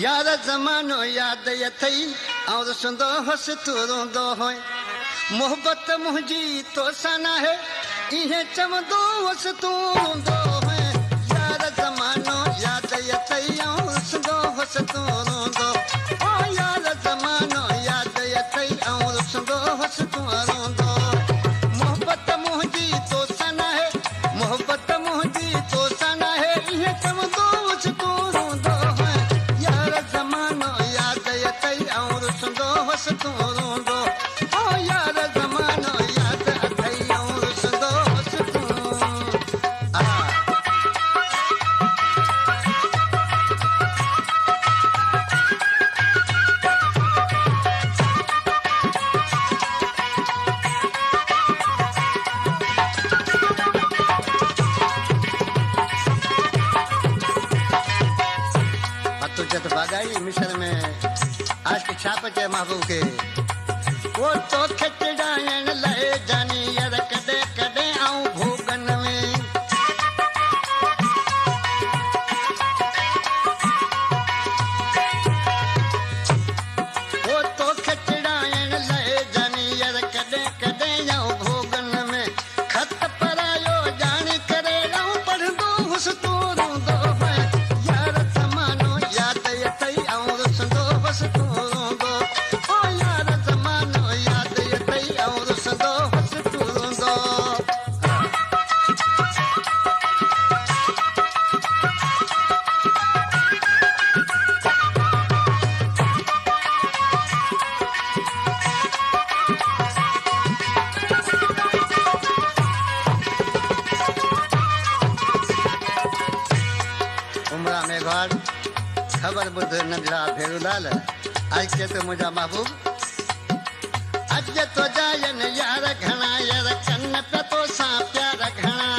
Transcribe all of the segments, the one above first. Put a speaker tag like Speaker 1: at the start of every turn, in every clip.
Speaker 1: यार ज़मानो यादि अथई ऐं रुसंदो हुअसि तूं रोंदो हुअं मोहबत मुंहिंजी तोसां नाहे इएं चवंदो हुअसि तूं रोंदो हुअं यार ज़मानो यादि अथई ऐं रुसंदो हुअसि तूं रोंदो ओ यार ज़मानो यादि अथई ऐं रुसंदो हुअसि तूं रोंदो मोहबत मुंहिंजी तोसां नाहे मोहबत मुंहिंजी तोसां नाहे इएं चवंदो हुअसि तूं रोंदो तूं रोंदो ओ यार ज़मानो यादि अथई ऐं रुसंदो हुअसि तूं तुझत बागाई मिशर में आशिक छाप चे महबूब के वो तो खिचड़ाइण लाइ जानी यार कॾहिं कॾहिं आऊं भोगन में वो तो खिचड़ाइण लाइ जानी यार कॾहिं कॾहिं आऊं भोगन में खत परायो जानी करे आऊं पढ़ंदो हुअसि तूं रोंदो हुअं यार ज़मानो यादि अथई ऐं रुसंदो हुअसि तूं रोंदो ओ यार ज़मानो यादि अथई ऐं रुसंदो हुअसि तूं रोंदो उमरा मेघवाड़ खबर ॿुध नंढड़ा भेरूलाल आज के तो मुंहिंजा महबूब अॼु तुंहिंजा आहिनि यार घणा यार कन पिया तोसां प्यार घणा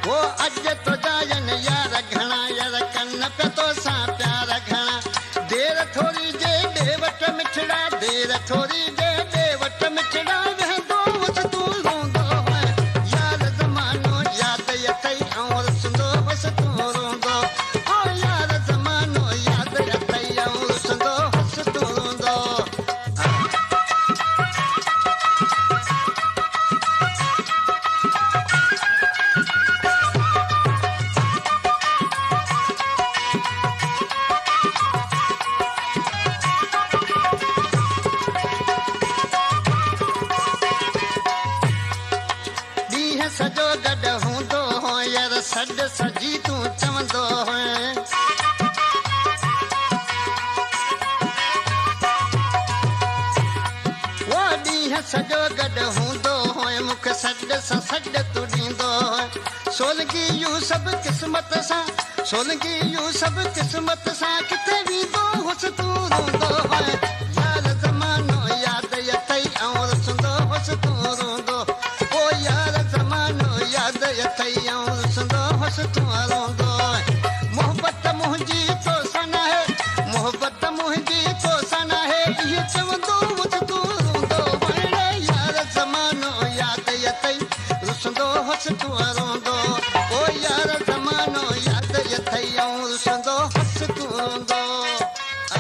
Speaker 1: वो अॼु तुंहिंजा आहिनि यार घणा यार कन पिया तोसां प्यार घणा देर थोरी जे ॾे वट मिठड़ा देर थोरी जे ॾे वट मिठड़ा वेंदो हुअसि तूं रोंदो हुअं यार ज़मानो यादि अथई ऐं रुसंदो हुअसि तूं रोंदो ओ यार ज़मानो यादि अथई ऐं रुसंदो हुअसि तूं रोंदो ॾींहं सॼो गॾु हूंदो हुअं यार सॾु सजी तूं चवंदो हुअं वो ॾींहं सॼो गॾु हूंदो हुअं मूंखे सॾु सां सॾु तूं ॾींदो हुअं सोलगी यूं सभु क़िस्मत सां सोलगी यूं सभु क़िस्मत